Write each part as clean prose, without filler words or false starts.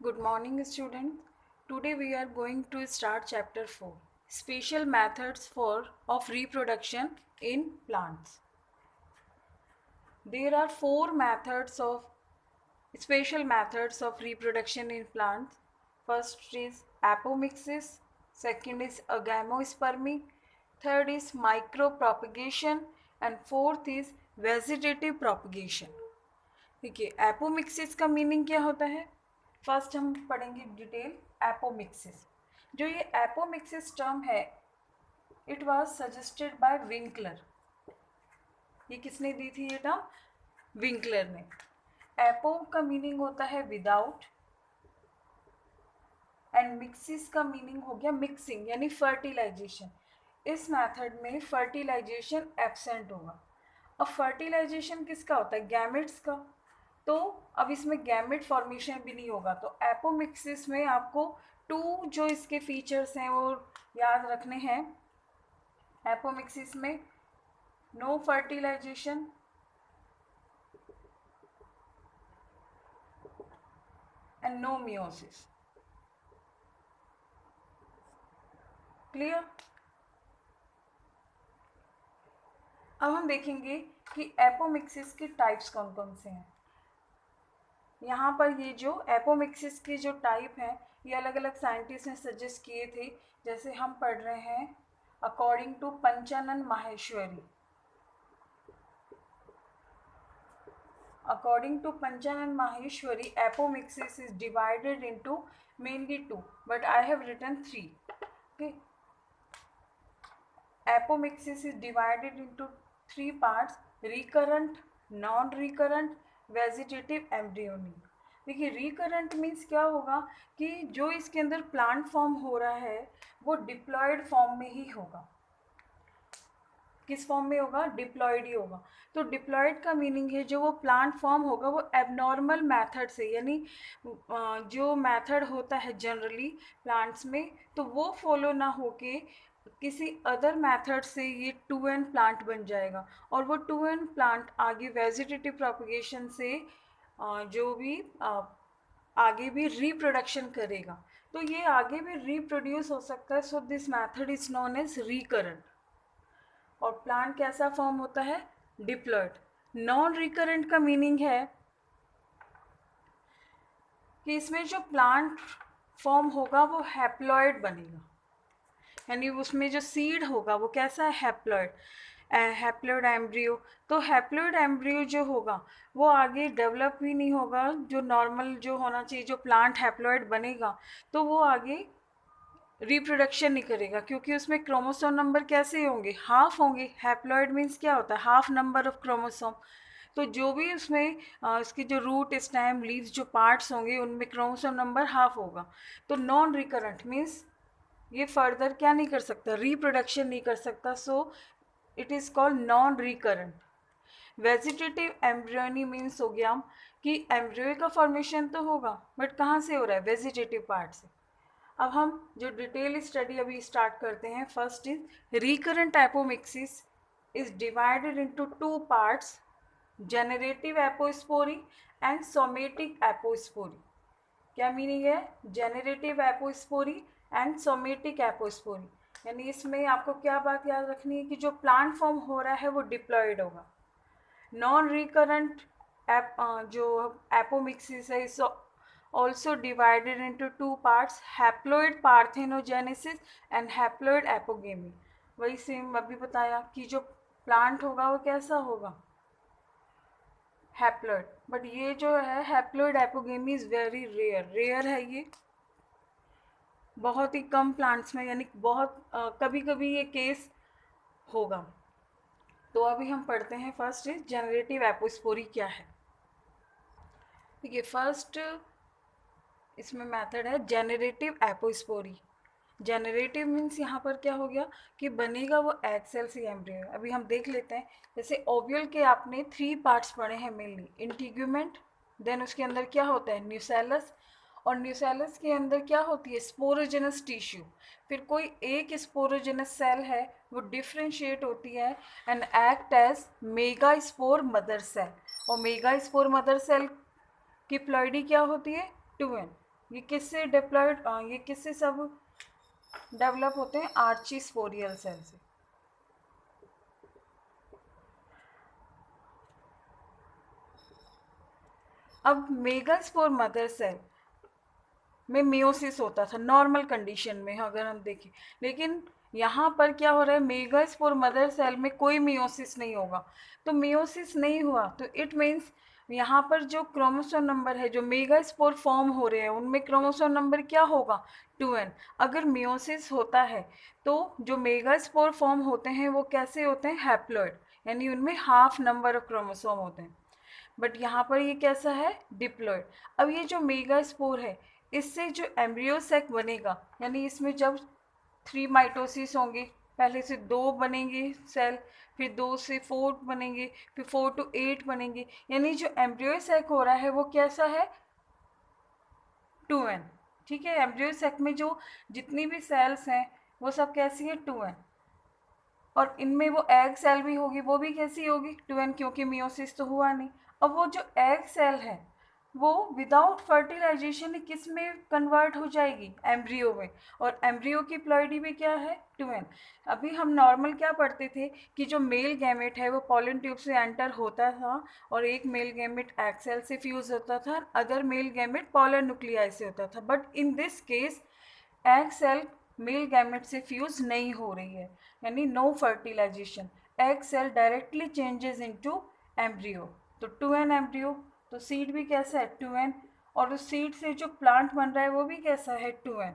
Good morning, students. Today we are going to start chapter 4, Special Methods of Reproduction in Plants. There are four methods of special methods of reproduction in plants. First is apomixis, second is agamospermy, third is micropropagation, and fourth is vegetative propagation. देखिए apomixis का meaning क्या होता है. First हम पढ़ेंगे detail apomixis. जो ये apomixis term है, it was suggested by Winkler. ये किसने दी थी ये टर्म? विंकलर ने. एपो का मीनिंग होता है विदाउट, एंड मिक्सिस का मीनिंग हो गया मिक्सिंग यानी फर्टिलाइजेशन. इस मेथड में फर्टिलाइजेशन एब्सेंट होगा. अब फर्टिलाइजेशन किसका होता है? गैमेट्स का. तो अब इसमें गैमेट फॉर्मेशन भी नहीं होगा. तो एपोमिक्सिस में आपको टू जो इसके फीचर्स हैं वो याद रखने हैं. एपोमिक्सिस में no fertilisation and no meiosis. Clear? अब हम देखेंगे कि एपोमिक्सिस के टाइप्स कौन कौन से हैं. यहाँ पर ये जो एपोमिक्सिस के जो टाइप हैं ये अलग अलग साइंटिस्ट ने सजेस्ट किए थे. जैसे हम पढ़ रहे हैं according to Panchanan Maheshwari. According to Panchanan Maheshwari apomixis is divided into mainly two, but I have written 3. Okay, apomixis is divided into 3 parts: recurrent, non recurrent, vegetative, embryonic. देखिए रिकरेंट मीन्स क्या होगा कि जो इसके अंदर प्लांट फॉर्म हो रहा है वो डिप्लॉयड फॉर्म में ही होगा. किस फॉर्म में होगा? डिप्लॉयड ही होगा. तो डिप्लॉयड का मीनिंग है जो वो प्लांट फॉर्म होगा वो एबनॉर्मल मेथड से, यानी जो मेथड होता है जनरली प्लांट्स में तो वो फॉलो ना होके किसी अदर मेथड से ये 2N प्लांट बन जाएगा. और वो 2N प्लांट आगे वेजिटेटिव प्रोपगेशन से जो भी आगे भी रिप्रोडक्शन करेगा. तो ये आगे भी रिप्रोड्यूस हो सकता है. So this method is known as recurrent. और प्लांट कैसा फॉर्म होता है? डिप्लॉयड. नॉन रिकरेंट का मीनिंग है कि इसमें जो प्लांट फॉर्म होगा वो हैप्लॉयड बनेगा, यानी उसमें जो सीड होगा वो कैसा है? हैप्लॉयड. Haploid embryo. तो हैप्लॉयड एम्ब्रियो जो होगा वो आगे डेवलप भी नहीं होगा. जो नॉर्मल जो होना चाहिए, जो प्लांट हैप्लॉयड बनेगा तो वो आगे रिप्रोडक्शन नहीं करेगा क्योंकि उसमें क्रोमोसोम नंबर कैसे होंगे? हाफ होंगे. हैप्लॉयड मीन्स क्या होता है? Half number of chromosome. तो जो भी उसमें इसके जो रूट, स्टेम, लीव्स जो पार्ट्स होंगे उनमें क्रोमोसोम नंबर हाफ होगा. तो नॉन रिकरेंट मीन्स ये फर्दर क्या नहीं कर सकता? रिप्रोडक्शन नहीं कर सकता. So it is called non recurrent. Vegetative embryony means हो गया कि एम्ब्रियो का फॉर्मेशन तो होगा बट कहाँ से हो रहा है? वेजिटेटिव पार्ट से. अब हम जो डिटेल स्टडी अभी स्टार्ट करते हैं. First is recurrent apomixis is divided into 2 parts: generative apospory and somatic apospory. क्या मीनिंग है? Generative apospory and somatic apospory. यानी इसमें आपको क्या बात याद रखनी है कि जो प्लांट फॉर्म हो रहा है वो डिप्लॉयड होगा. नॉन रिकरेंट जो एपोमिक्सिस है इस also divided into 2 parts: haploid parthenogenesis and haploid apogamy. वही सेम अभी बताया कि जो प्लांट होगा वो कैसा होगा? हैप्लॉयड. बट ये जो है haploid apogamy is very rare है. ये बहुत ही कम प्लांट्स में, यानी बहुत कभी कभी ये केस होगा. तो अभी हम पढ़ते हैं. फर्स्ट इज जनरेटिव एपोस्पोरी क्या है. देखिए फर्स्ट इसमें मेथड है जेनरेटिव एपोस्पोरी. जेनरेटिव मीन्स यहाँ पर क्या हो गया कि बनेगा वो एग सेल से एम्ब्रियो. अभी हम देख लेते हैं. जैसे ओव्यूल के आपने 3 पार्ट्स पढ़े हैं मेनली: इंटीग्यूमेंट, देन उसके अंदर क्या होता है? न्यूसेलस, और न्यूसेलस के अंदर क्या होती है? Sporogenous tissue. फिर कोई एक स्पोरोजेनस सेल है वो डिफ्रेंशिएट होती है and act as megaspore mother cell. और मेगा स्पोर मदर सेल की प्लॉइडी क्या होती है? 2N. ये किससे डिप्लॉयड, ये किससे सब डेवलप होते हैं? आर्चीस्पोरियल सेल से। अब मेगास्पोर मदर सेल में मियोसिस होता था नॉर्मल कंडीशन में अगर हम देखें, लेकिन यहाँ पर क्या हो रहा है, मेगास्पोर मदर सेल में कोई मियोसिस नहीं होगा। तो मियोसिस नहीं हुआ तो इट मीन्स यहाँ पर जो क्रोमोसोम नंबर है, जो मेगास्पोर फॉर्म हो रहे हैं उनमें क्रोमोसोम नंबर क्या होगा? 2n। अगर मियोसिस होता है तो जो मेगास्पोर फॉर्म होते हैं वो कैसे होते हैं? हैप्लॉइड, यानी उनमें हाफ नंबर ऑफ क्रोमोसोम होते हैं। बट यहाँ पर ये कैसा है? डिप्लॉयड। अब ये जो मेगास्पोर है इससे जो एम्ब्रियो सैक बनेगा, यानी इसमें जब 3 माइटोसिस होंगे, पहले से 2 बनेंगे सेल, फिर 2 से 4 बनेंगे, फिर 4 to 8 बनेंगे, यानी जो एम्ब्रियो सैक हो रहा है वो कैसा है? 2n। ठीक है, एम्ब्रियो सैक में जो जितनी भी सेल्स हैं वो सब कैसी है? 2n। और इनमें वो एग सेल भी होगी, वो भी कैसी होगी? 2n, क्योंकि मियोसिस तो हुआ नहीं। अब वो जो एग सेल है वो विदाउट फर्टिलाइजेशन किस में कन्वर्ट हो जाएगी? एम्ब्रियो में। और एम्ब्रियो की प्लॉइडी भी क्या है? 2n। अभी हम नॉर्मल क्या पढ़ते थे कि जो मेल गैमेट है वो पॉलन ट्यूब से एंटर होता था और एक मेल गैमेट एग सेल से फ्यूज होता था, other male gamete pollen nuclei से होता था। But in this case egg cell male gamete से फ्यूज नहीं हो रही है, यानी no fertilisation. Egg cell directly changes into embryo, तो 2n एम्ब्रियो। तो सीड भी कैसा है? 2n। और उस सीड से जो प्लांट बन रहा है वो भी कैसा है? 2n।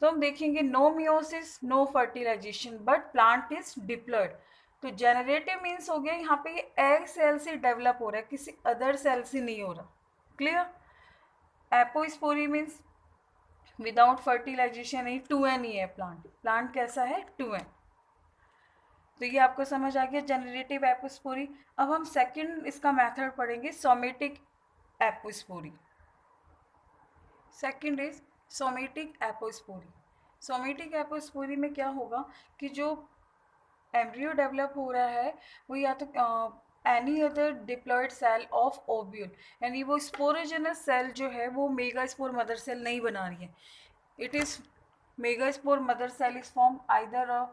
तो हम देखेंगे no meiosis, no fertilisation, but plant is diploid. तो जेनरेटिव मीन्स हो गया यहाँ पे ये एग सेल से डेवलप हो रहा है, किसी अदर सेल से नहीं हो रहा। Clear? Apospory means without fertilisation ही 2n ही है प्लांट। प्लांट कैसा है? 2n। तो ये आपको समझ आ गया जेनरेटिव एपोस्पोरी। अब हम सेकंड इसका मेथड पढ़ेंगे, somatic apospory. Second is somatic apospory. Somatic apospory में क्या होगा कि जो एम्ब्रियो डेवलप हो रहा है वो या तो any other diploid cell of ovule, यानी वो स्पोरोजेनस सेल जो है वो मेगास्पोर मदर सेल नहीं बना रही है। It is megaspore mother cell is form either a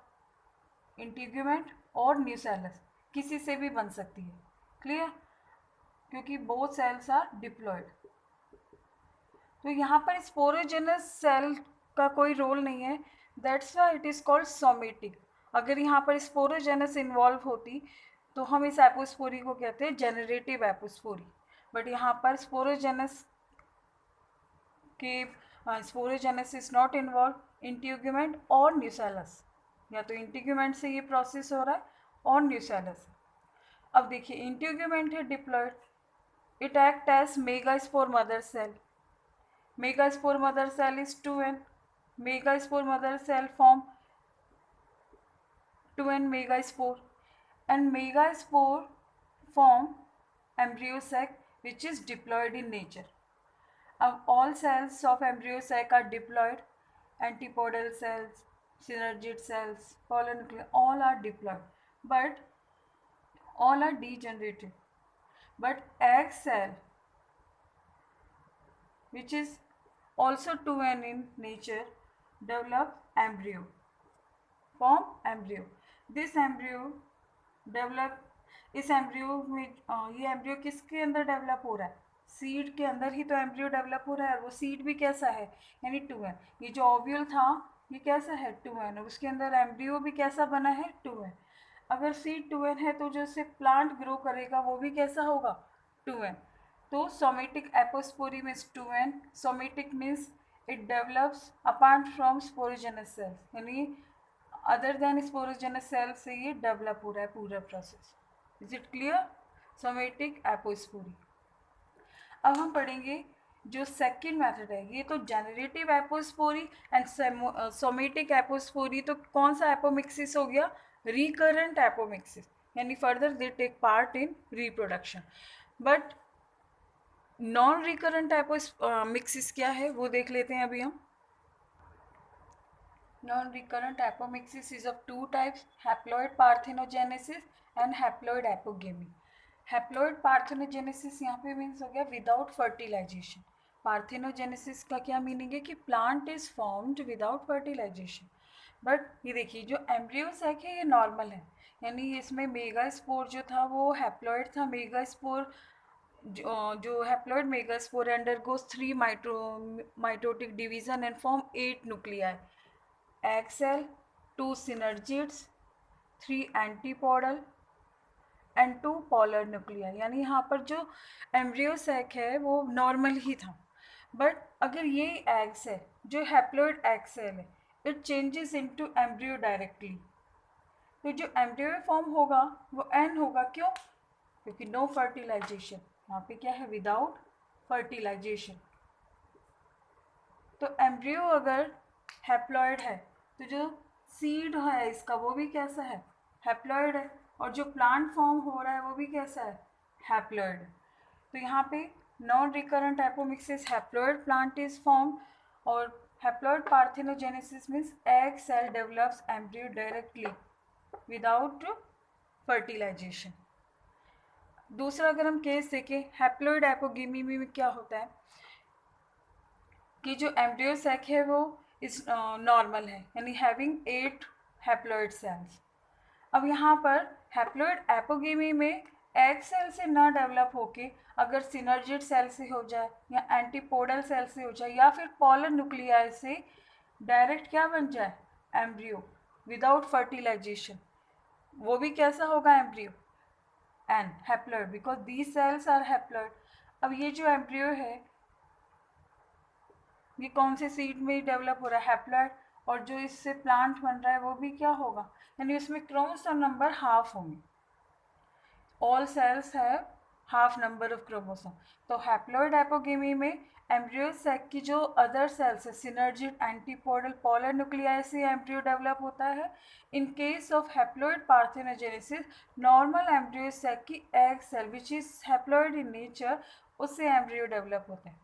integument और न्यूसेलस, किसी से भी बन सकती है। क्लियर? क्योंकि बोथ सेल्स आर डिप्लॉयड। तो यहाँ पर स्पोरोजेनस सेल का कोई रोल नहीं है, that's why it is called somatic. अगर यहाँ पर स्पोरोजेनस इन्वॉल्व होती तो हम इस एपोस्पोरी को कहते हैं जेनरेटिव एपोस्पोरी। बट यहाँ पर स्पोरोजेनस के sporogenous is not involve, integument और न्यूसेलस, या तो इंटीग्यूमेंट से ये प्रोसेस हो रहा है और न्यूसेलस। अब देखिए इंटीग्यूमेंट है diploid, it act as megaspore mother cell. Megaspore mother cell is 2n. Megaspore mother cell form 2n megaspore, and megaspore form embryo sac which is diploid in nature. All cells of embryo sac are diploid. Antipodal cells, synergid cells, polynuclear, all are diploid, but all are degenerative. But egg cell, which is also 2n in nature, develop embryo, form embryo. This embryo develop, इस embryo में ये embryo किसके अंदर develop हो रहा है? Seed के अंदर ही तो एम्ब्रियो डेवलप हो रहा है, और वो सीड भी कैसा है? यानी 2n। ये जो ओव्यूल था ये कैसा है? 2n। और उसके अंदर एम्ब्रियो भी कैसा बना है? 2n। अगर सीड 2n है तो जो से प्लांट ग्रो करेगा वो भी कैसा होगा? 2n। तो somatic apospory means 2n। Somatic means it develops apart from sporogenous cells, यानी अदर देन स्पोरोजेनस सेल से ये डेवलप हो रहा है पूरा process. Is it clear? Somatic apospory. अब हम पढ़ेंगे जो सेकंड मेथड है, ये तो generative apospory and somatic apospory. तो कौन सा एपोमिक्सिस हो गया? रिकरेंट एपोमिक्सिस, यानी further they take part in reproduction. But non recurrent apomixis क्या है वो देख लेते हैं अभी हम। Non-recurrent apomixis is of two types: haploid parthenogenesis and haploid apogamy. Haploid parthenogenesis यहाँ पे मीन्स हो गया विदाउट फर्टिलाइजेशन, पार्थेनोजेनेसिस का क्या मीनिंग है कि plant is formed without fertilisation. But ये देखिए जो एम्ब्रियो सैक है ये नॉर्मल है, यानी इसमें मेगास्पोर जो था वो हैप्लॉइड था। मेगास्पोर जो haploid megaspore undergoes 3 mitotic division and form 8 nuclei, egg cell, 2 synergids, 3 antipodal and 2 polar nuclei. यानी यहाँ पर जो एम्ब्रियो सैक है वो नॉर्मल ही था। बट अगर ये एग सेल जो हैप्लॉइड एग सेल है it changes into embryo directly, तो जो एम्ब्रियो फॉर्म होगा वो एन होगा। क्यों? क्योंकि नो फर्टिलाइजेशन, यहाँ पे क्या है विदाउट फर्टिलाइजेशन। तो एम्ब्रियो अगर हैप्लॉइड है तो जो सीड है इसका वो भी कैसा है, हैप्लॉइड है, और जो प्लांट फॉर्म हो रहा है वो भी कैसा है, हैप्लॉइड। तो यहाँ पे non recurrent apomixis haploid plant is form, और haploid parthenogenesis means egg cell develops embryo directly without fertilisation. दूसरा अगर हम केस देखें हैप्लॉइड एपोगेमी में क्या होता है कि जो एम्ब्रियो सैक है वो इस नॉर्मल है, यानी हैविंग 8 हैप्लॉइड सेल्स। अब यहाँ पर हैप्लॉइड एपोगेमी में एग सेल से ना डेवलप होके अगर सिनर्जिड सेल से हो जाए या एंटीपोडल सेल से हो जाए या फिर पोलर न्यूक्लियाई से डायरेक्ट क्या बन जाए, एम्ब्रियो विदाउट फर्टिलाइजेशन, वो भी कैसा होगा embryo, and haploid, because these cells are haploid. अब ये जो एम्ब्रियो है ये कौन से सीड में डेवलप हो रहा है, हैप्लॉइड, और जो इससे प्लांट बन रहा है वो भी क्या होगा, यानी उसमें क्रोमोसोम नंबर हाफ होंगे। All cells have half number of chromosome. तो हैप्लॉइड एपोगेमी में एम्ब्रियो सैक की जो अदर सेल्स है सिनर्जिड, एंटीपोडल, पोलर न्यूक्लियाई से एम्ब्रियो डेवलप होता है। In case of haploid parthenogenesis normal embryo sac की egg cell which is haploid in nature उससे एम्ब्रियो डेवलप होता है।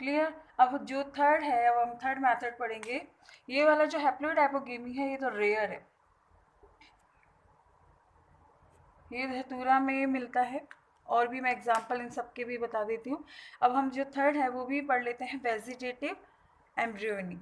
क्लियर? अब जो थर्ड है, अब हम थर्ड मेथड पढ़ेंगे। ये वाला जो हैप्लॉइड एपोगेमी है ये तो रेयर है, ये धतूरा में मिलता है, और भी मैं एग्जांपल इन सब के भी बता देती हूँ। अब हम जो थर्ड है वो भी पढ़ लेते हैं, वेजिटेटिव एम्ब्रियोनी।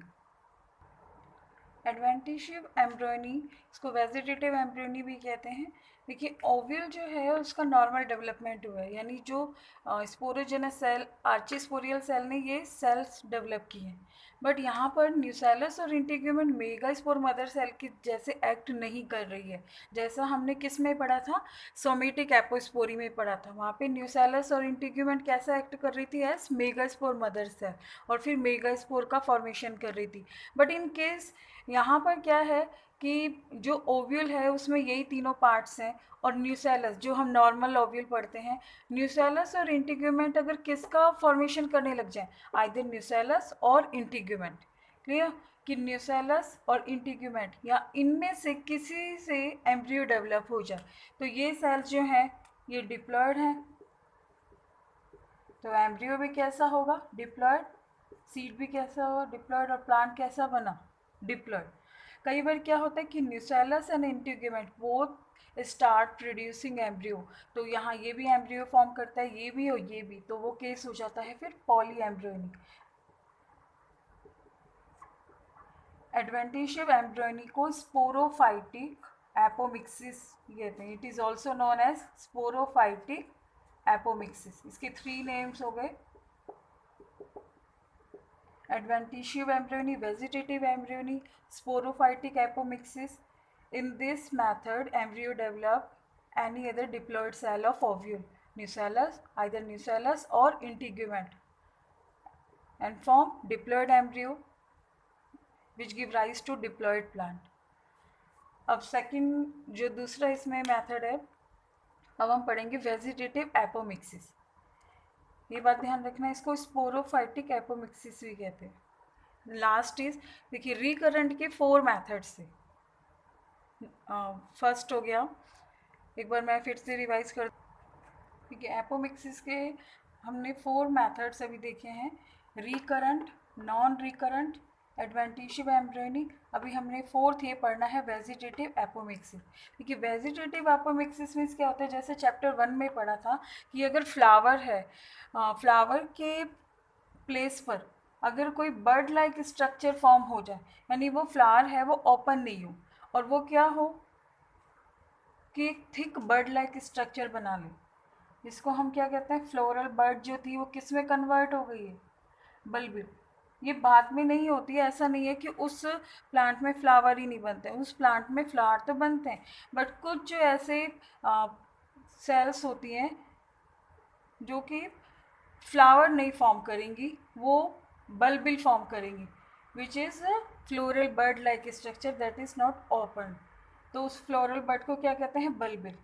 एडवेंटिशियस एम्ब्रियोनी, इसको वेजिटेटिव एम्ब्रियोनी भी कहते हैं। देखिए ओव्यूल जो है उसका नॉर्मल डेवलपमेंट हुआ है, यानी जो स्पोरोजेनस सेल, आर्चिस्पोरियल सेल ने ये सेल्स डेवलप की हैं। बट यहाँ पर न्यूसेलस और इंटीग्यूमेंट मेगास्पोर मदर सेल की जैसे एक्ट नहीं कर रही है, जैसा हमने किस में पढ़ा था, सोमेटिक एपोस्पोरी में पढ़ा था। वहाँ पे न्यूसेलस और इंटीग्यूमेंट कैसा एक्ट कर रही थी, एज मेगास्पोर मदर सेल, और फिर मेगास्पोर का फॉर्मेशन कर रही थी। बट इन केस यहाँ पर क्या है कि जो ओव्यूल है उसमें यही तीनों पार्ट्स हैं, और न्यूसेलस जो हम नॉर्मल ओव्यूल पढ़ते हैं, न्यूसेलस और इंटीग्यूमेंट अगर किसका फॉर्मेशन करने लग जाए, आइदर न्यूसेलस और इंटीग्यूमेंट। क्लियर? कि न्यूसेलस और इंटीग्यूमेंट या इनमें से किसी से एम्ब्रियो डेवलप हो जाए तो ये सेल्स जो हैं ये डिप्लॉयड हैं, तो एम्ब्रियो भी कैसा होगा, डिप्लॉयड, सीड भी कैसा होगा, डिप्लॉयड, और प्लांट कैसा बना, डिप्लॉयड। कई बार क्या होता है कि nucellus and integument both start producing embryo, तो यहाँ ये भी एम्ब्रियो फॉर्म करता है, ये भी और ये भी, तो वो केस हो जाता है फिर पॉली एम्ब्रियोनी। एडवेंटिशियस एम्ब्रियोनी को स्पोरोफाइटिक एपोमिक्सिस कहते हैं। It is also known as sporophytic apomixis. इसके 3 नेम्स हो गए, adventitious embryony, vegetative embryony, sporophytic apomixis. In this method, embryo develop any other diploid cell of ovule, nucellus, either nucellus or integument, and form diploid embryo, which give rise to diploid plant. अब second जो दूसरा इसमें method है, अब हम पढ़ेंगे vegetative apomixis. ये बात ध्यान रखना, इसको स्पोरोफाइटिक एपोमिक्सिस भी कहते हैं। लास्ट इज देखिए रिकरेंट के 4 मेथड्स से। फर्स्ट हो गया, एक बार मैं फिर से रिवाइज कर, ठीक है, एपोमिक्सिस के हमने 4 मेथड्स अभी देखे हैं, recurrent, non recurrent, adventitious embryony. अभी हमने 4th ये पढ़ना है वेजिटेटिव एपोमिक्सिस। देखिए वेजिटेटिव एपोमिक्सिस मीन्स क्या होता है, जैसे चैप्टर 1 में पढ़ा था कि अगर फ्लावर है, फ्लावर के प्लेस पर अगर कोई बर्ड लाइक स्ट्रक्चर फॉर्म हो जाए, यानी वो फ्लावर है वो ओपन नहीं हो और वो क्या हो कि एक थिक बर्ड लाइक स्ट्रक्चर बना ले, जिसको हम क्या कहते हैं, फ्लोरल बर्ड जो थी वो किस में कन्वर्ट हो गई है, बल्बिल। ये बाद में नहीं होती है, ऐसा नहीं है कि उस प्लांट में फ्लावर ही नहीं बनते, उस प्लांट में फ्लावर तो बनते हैं, बट कुछ जो ऐसे सेल्स होती हैं जो कि फ्लावर नहीं फॉर्म करेंगी, वो बल्बिल फॉर्म करेंगी, which is floral bird like structure that is not open. तो उस फ्लोरल बर्ड को क्या कहते हैं, बल्बिल।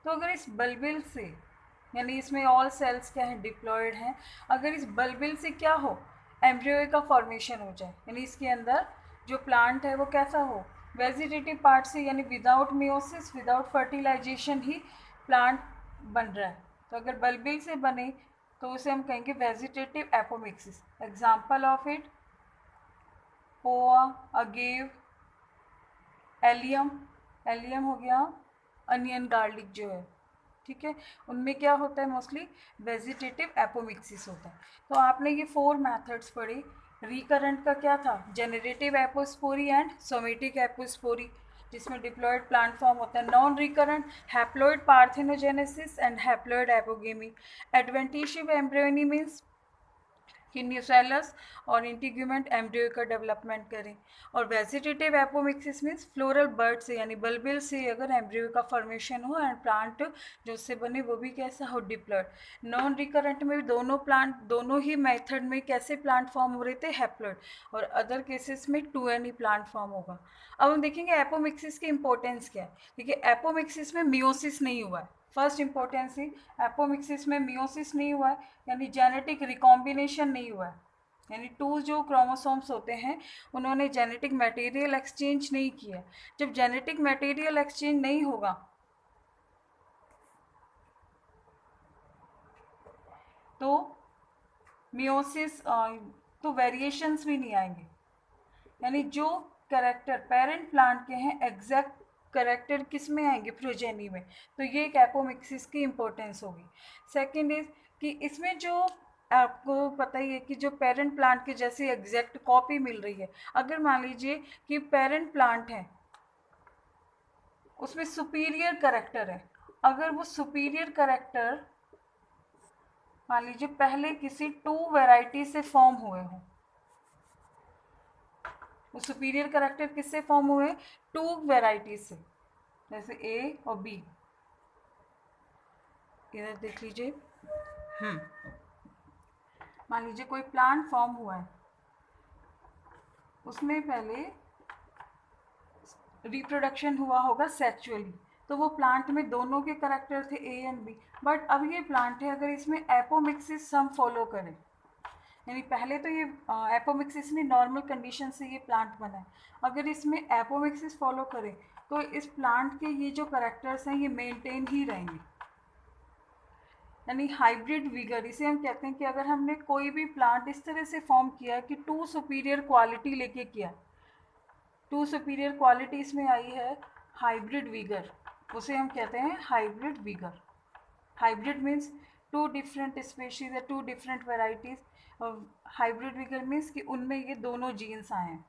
तो अगर इस बल्बिल से, यानी इसमें ऑल सेल्स क्या हैं, डिप्लॉयड हैं, अगर इस बल्बिल से क्या हो, एम्ब्रियो का फॉर्मेशन हो जाए, यानी इसके अंदर जो प्लांट है वो कैसा हो, वेजिटेटिव पार्ट से, यानी विदाउट मियोसिस विदाउट फर्टिलाइजेशन ही प्लांट बन रहा है, तो अगर बल्बिल से बने तो उसे हम कहेंगे vegetative apomixis. Example of it, पोआ, अगेव, एलियम। एलियम हो गया अनियन गार्लिक जो है, ठीक है, उनमें क्या होता है, मोस्टली वेजिटेटिव एपोमिक्सिस होता है। तो आपने ये 4 मेथड्स पढ़े। रिकरेंट का क्या था, generative apospory and somatic apospory, जिसमें डिप्लॉयड प्लांट फॉर्म होता है। Non recurrent haploid parthenogenesis and haploid apogamy. Adventitious embryony means कि न्यूसेलस और इंटीग्यूमेंट एम्ब्रियो का डेवलपमेंट करें। और vegetative apomixis means floral bud से, यानी बल्बिल से अगर एम्ब्रियो का फॉर्मेशन हो एंड प्लांट जो उससे बने वो भी कैसा हो, डिप्लॉयड। नॉन रिकरेंट में दोनों ही मेथड में कैसे प्लांट फॉर्म हो रहे थे, हैप्लॉयड, और अदर केसेस में 2N प्लांट फॉर्म होगा। अब हम देखेंगे एपोमिक्सिस की इंपॉर्टेंस क्या है। देखिए, एपोमिक्सिस में मियोसिस नहीं हुआ है, फर्स्ट इंपॉर्टेंस ही, एपोमिक्सिस में मियोसिस नहीं हुआ है, यानी जेनेटिक रिकॉम्बिनेशन नहीं हुआ है, यानी 2 जो क्रोमोसोम्स होते हैं उन्होंने जेनेटिक मटेरियल एक्सचेंज नहीं किया। जब जेनेटिक मटेरियल एक्सचेंज नहीं होगा तो मियोसिस, तो वेरिएशंस भी नहीं आएंगे, यानी जो करेक्टर पेरेंट प्लांट के हैं एग्जैक्ट करेक्टर किस में आएंगे, प्रोजेनी में। तो ये एक एपोमिक्सिस की इम्पोर्टेंस होगी। सेकंड इज कि इसमें जो आपको पता ही है कि जो पेरेंट प्लांट के जैसे एग्जैक्ट कॉपी मिल रही है, अगर मान लीजिए कि पेरेंट प्लांट है उसमें सुपीरियर करेक्टर है, अगर वो सुपीरियर करेक्टर मान लीजिए पहले किसी 2 वैरायटी से फॉर्म हुए हों, वो सुपीरियर करेक्टर किससे फॉर्म हुए, 2 वैराइटीज से, जैसे ए और बी। इधर देख लीजिए, मान लीजिए कोई प्लांट फॉर्म हुआ है, उसमें पहले रिप्रोडक्शन हुआ होगा सेक्सुअली, तो वो प्लांट में दोनों के करेक्टर थे ए एंड बी। बट अब ये प्लांट है, अगर इसमें एपोमिक्सिस हम फॉलो करें, यानी पहले तो ये एपोमिक्सिस नहीं, नॉर्मल कंडीशन से ये प्लांट बना है, अगर इसमें एपोमिक्सिस फॉलो करें तो इस प्लांट के ये जो करेक्टर्स हैं ये मेंटेन ही रहेंगे, यानी हाइब्रिड विगर। इसे हम कहते हैं कि अगर हमने कोई भी प्लांट इस तरह से फॉर्म किया कि 2 सुपीरियर क्वालिटी लेके किया, 2 सुपीरियर क्वालिटी इसमें आई है, हाइब्रिड विगर, उसे हम कहते हैं hybrid vigour. Hybrid means 2 different species या 2 different varieties. Hybrid vigour means कि उनमें ये दोनों जीन्स आए हैं,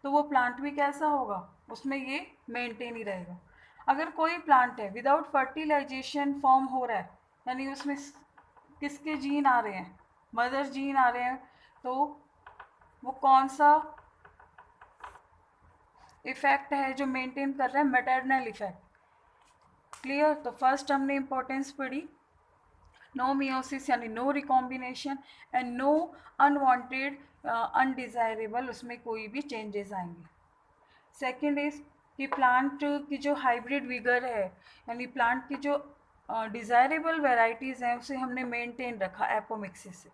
तो वो प्लांट भी कैसा होगा, उसमें ये मेंटेन ही रहेगा। अगर कोई प्लांट है विदाउट फर्टिलाइजेशन फॉर्म हो रहा है, यानी उसमें किसके जीन आ रहे हैं, मदर जीन आ रहे हैं, तो वो कौन सा इफेक्ट है जो मेंटेन कर रहा है, मैटरनल इफेक्ट। क्लियर। तो फर्स्ट हमने इंपॉर्टेंस पढ़ी, नो मियोसिस यानी no recombination and no unwanted undesirable, उसमें कोई भी चेंजेस आएंगे। सेकंड इज कि प्लांट की जो हाइब्रिड विगर है, यानी प्लांट की जो डिज़ायरेबल वेराइटीज़ हैं उसे हमने मेंटेन रखा एपोमिक्सिस से।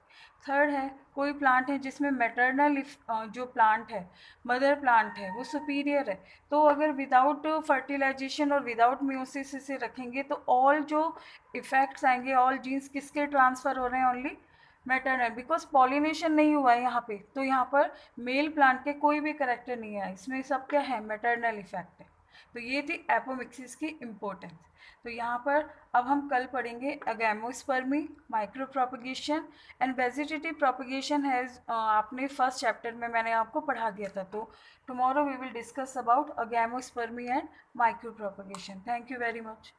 थर्ड है, कोई प्लांट है जिसमें मैटरनल जो प्लांट है, मदर प्लांट है, वो सुपीरियर है, तो अगर विदाउट फर्टिलाइजेशन और विदाउट म्यूसिस इसे रखेंगे तो ऑल जो इफ़ेक्ट्स आएंगे, ऑल जीन्स किसके ट्रांसफ़र हो रहे हैं, ओनली मैटरनल, बिकॉज पॉलिनेशन नहीं हुआ है यहाँ पे, तो यहाँ पर मेल प्लांट के कोई भी करेक्टर नहीं है, इसमें सब क्या है, मैटरनल इफेक्ट है। तो ये थी एपोमिक्सिस की इम्पोर्टेंस। तो यहाँ पर अब हम कल पढ़ेंगे agamospermy, micro propagation and vegetative propagation has, आपने फर्स्ट चैप्टर में मैंने आपको पढ़ा दिया था। तो tomorrow we will discuss about agamospermy and micro propagation. Thank you very much.